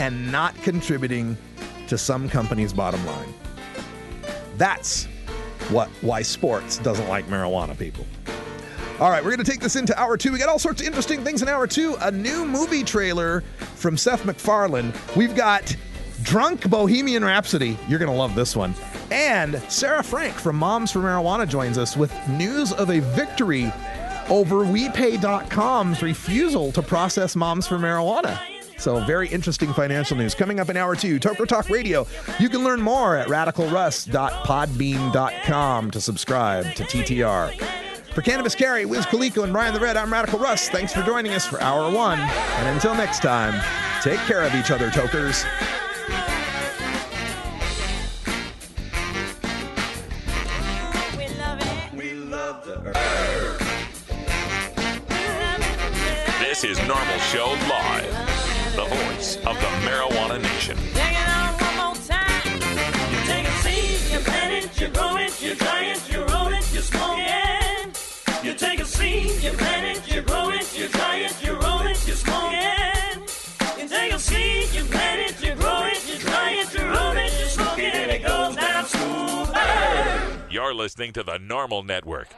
and not contributing to some company's bottom line. That's why sports doesn't like marijuana, people. All right, we're going to take this into hour two. We got all sorts of interesting things in hour two. A new movie trailer from Seth MacFarlane. We've got Drunk Bohemian Rhapsody. You're going to love this one. And Sarah Frank from Moms for Marijuana joins us with news of a victory over WePay.com's refusal to process Moms for Marijuana. So very interesting financial news coming up in hour two. Toke Talk Radio. You can learn more at radicalruss.podbean.com to subscribe to TTR. For Cannabis Carey, Wiz Khalifa, and Brian the Red, I'm Radical Russ. Thanks for joining us for hour one. And until next time, take care of each other, tokers. We love the earth. This is NORML Show Live, the voice of the marijuana nation. Take it on one more time. You take a seed, you plant it, you grow it, you dry it, you roll it, you smoke it. You take a seed, you plant it, you grow it, you dry it, you roll it, you smoke it. You take a seed, you plant it, you grow it, you dry it, you roll it, you smoke it, and it goes down smooth. You're listening to the NORML Network.